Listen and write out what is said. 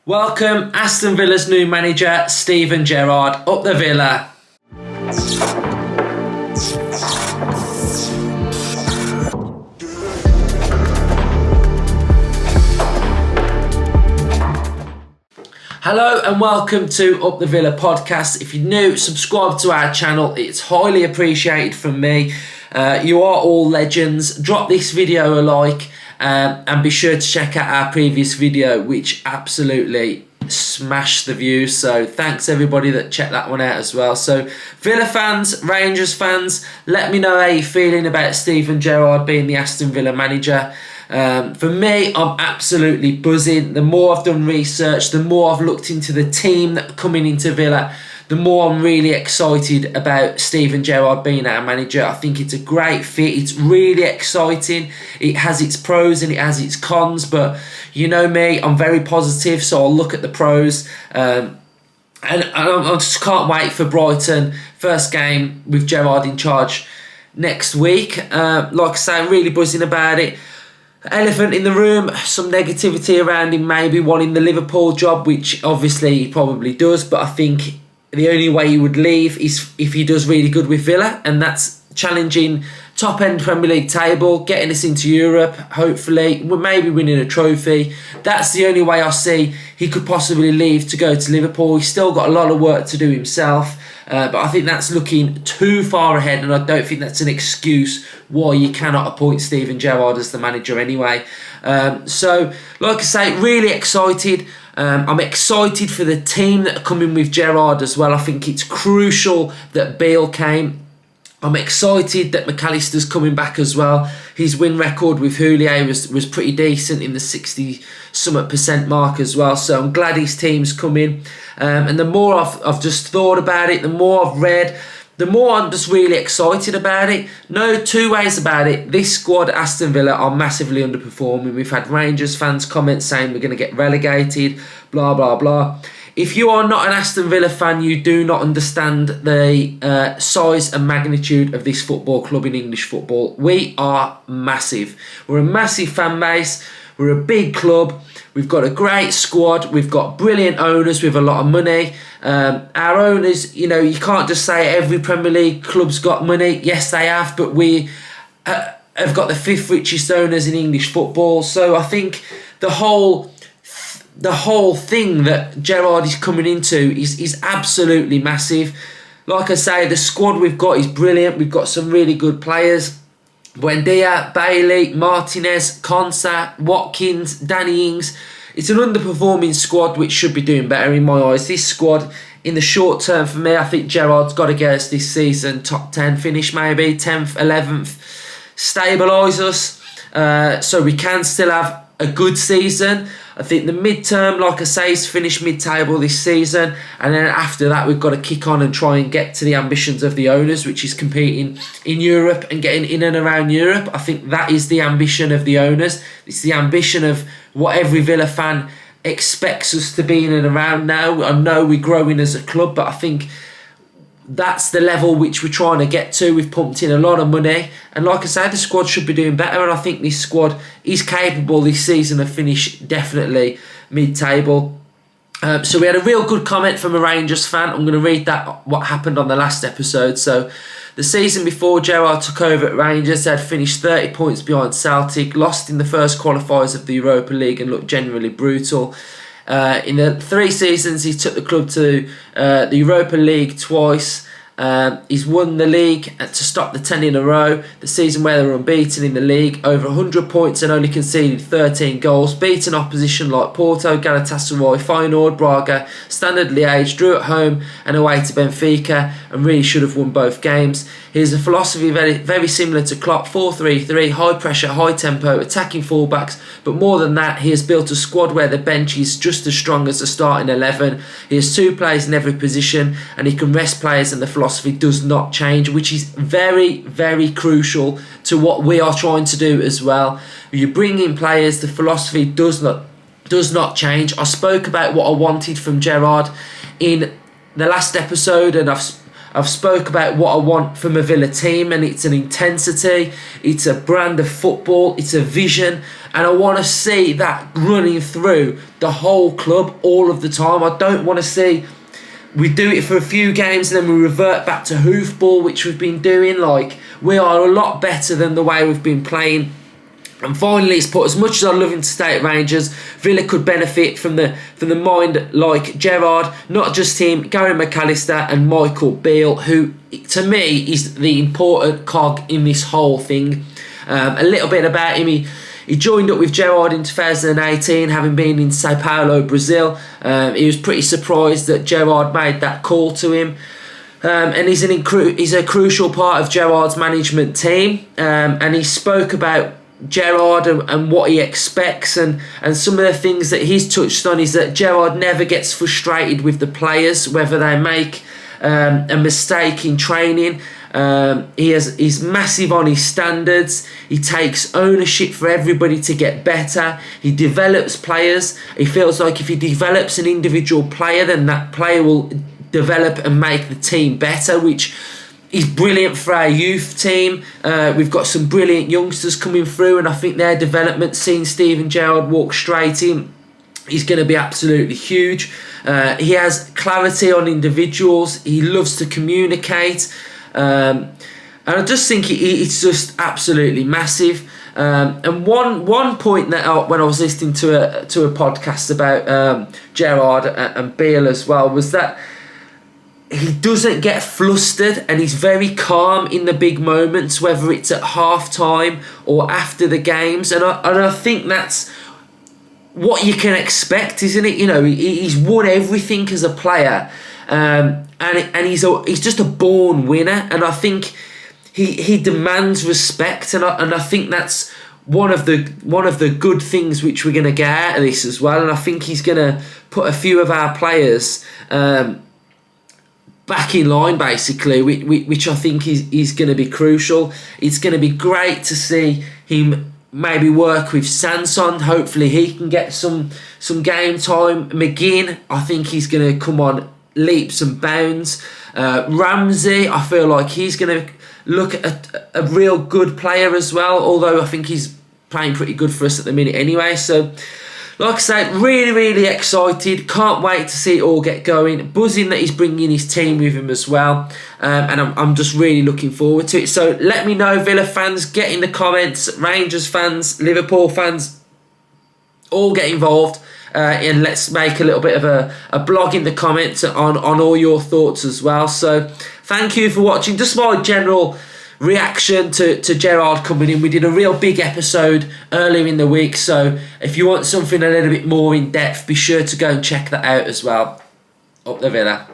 Welcome, Aston Villa's new manager, Steven Gerrard, up the Villa. Hello and welcome to Up the Villa podcast. If you're new, subscribe to our channel. It's highly appreciated from me. You are all legends. Drop this video a like. And be sure to check out our previous video, which absolutely smashed the views. So thanks everybody that checked that one out as well. So Villa fans, Rangers fans, let me know how you're feeling about Steven Gerrard being the Aston Villa manager. For me, I'm absolutely buzzing. The more I've done research, the more I've looked into the team that are coming into Villa, the more I'm really excited about Steven Gerrard being our manager. I think it's a great fit. It's really exciting. It has its pros and it has its cons, but you know me, I'm very positive, so I'll look at the pros. And I just can't wait for Brighton. First game with Gerrard in charge next week. Like I say, I'm really buzzing about it. Elephant in the room, some negativity around him maybe wanting the Liverpool job, which obviously he probably does, but I think the only way he would leave is if he does really good with Villa, and that's challenging top-end Premier League table, getting us into Europe, hopefully, maybe winning a trophy. That's the only way I see he could possibly leave to go to Liverpool. He's still got a lot of work to do himself, but I think that's looking too far ahead, and I don't think that's an excuse why you cannot appoint Steven Gerrard as the manager anyway. So, like I say, really excited. I'm excited for the team that are coming with Gerrard as well. I think it's crucial that Bale came. I'm excited that McAllister's coming back as well. His win record with Houllier was pretty decent in the 60% mark as well. So I'm glad his team's coming. And the more I've just thought about it, the more I've read, the more I'm just really excited about it. No two ways about it. This squad, Aston Villa, are massively underperforming. We've had Rangers fans comment saying we're going to get relegated, blah, blah, blah. If you are not an Aston Villa fan, you do not understand the size and magnitude of this football club in English football. We are massive. We're a massive fan base. We're a big club. We've got a great squad. We've got brilliant owners with a lot of money. Our owners, you know, you can't just say every Premier League club's got money. Yes, they have, but we have got the fifth richest owners in English football. So I think the whole thing that Gerrard is coming into is absolutely massive. Like I say, the squad we've got is brilliant. We've got some really good players. Buendia, Bailey, Martinez, Konsa, Watkins, Danny Ings. It's an underperforming squad which should be doing better in my eyes. This squad, in the short term for me, I think Gerrard's got to get us this season top 10 finish maybe, 10th, 11th. Stabilise us so we can still have a good season. I think the mid-term, like I say, is finish mid-table this season, and then after that we've got to kick on and try and get to the ambitions of the owners, which is competing in Europe and getting in and around Europe. I think that is the ambition of the owners. It's the ambition of what every Villa fan expects us to be in and around now. I know we're growing as a club, but I think that's the level which we're trying to get to. We've pumped in a lot of money, and like I say, the squad should be doing better, and I think this squad is capable this season of finish definitely mid-table. So we had a real good comment from a Rangers fan. I'm going to read that, what happened on the last episode. So the season before Gerrard took over at Rangers, they had finished 30 points behind Celtic, lost in the first qualifiers of the Europa League and looked generally brutal. In the 3 seasons, he took the club to the Europa League twice. He's won the league to stop the 10 in a row. The season where they were unbeaten in the league, over 100 points and only conceded 13 goals. Beaten opposition like Porto, Galatasaray, Feyenoord, Braga, Standard Liège, drew at home and away to Benfica, and really should have won both games. His philosophy very similar to Klopp, 4-3-3, high pressure, high tempo, attacking fullbacks, but more than that, he has built a squad where the bench is just as strong as the starting 11. He has 2 players in every position, and he can rest players, and the philosophy does not change, which is very, very crucial to what we are trying to do as well. You bring in players, the philosophy does not change. I spoke about what I wanted from Gerrard in the last episode, and I've spoke about what I want from a Villa team, and it's an intensity, it's a brand of football, it's a vision, and I want to see that running through the whole club all of the time. I don't want to see we do it for a few games and then we revert back to hoofball, which we've been doing. Like, we are a lot better than the way we've been playing. And finally, it's put, as much as I love him to stay at Rangers, Villa could benefit from the mind like Gerrard, not just him, Gary McAllister and Michael Beale, who to me is the important cog in this whole thing. A little bit about him. He joined up with Gerrard in 2018, having been in Sao Paulo, Brazil. He was pretty surprised that Gerrard made that call to him. And he's a crucial part of Gerrard's management team. And he spoke about Gerrard and what he expects, and some of the things that he's touched on is that Gerrard never gets frustrated with the players, whether they make a mistake in training. He's massive on his standards. He takes ownership for everybody to get better. He develops players. He feels like if he develops an individual player, then that player will develop and make the team better, which is brilliant for our youth team. We've got some brilliant youngsters coming through, and I think their development, seeing Steven Gerrard walk straight in, is going to be absolutely huge. He has clarity on individuals. He loves to communicate. And I just think it's just absolutely massive. And one point that when I was listening to a podcast about Gerrard and Beale as well, was that he doesn't get flustered, and he's very calm in the big moments, whether it's at half-time or after the games. And I think that's what you can expect, isn't it? You know, he's won everything as a player, and he's just a born winner. And I think he demands respect, and I think that's one of the good things which we're going to get out of this as well. And I think he's going to put a few of our players back in line, basically, which I think is going to be crucial. It's going to be great to see him maybe work with Sanson. Hopefully he can get some game time. McGinn, I think he's going to come on leaps and bounds. Ramsey, I feel like he's going to look at a real good player as well, although I think he's playing pretty good for us at the minute anyway. So, like I say, really, really excited. Can't wait to see it all get going. Buzzing that he's bringing his team with him as well. And I'm just really looking forward to it. So let me know, Villa fans. Get in the comments. Rangers fans, Liverpool fans, all get involved. And let's make a little bit of a blog in the comments on all your thoughts as well. So thank you for watching. Just my general reaction to Gerrard coming in. We did a real big episode earlier in the week, so if you want something a little bit more in depth, be sure to go and check that out as well. Up the Villa.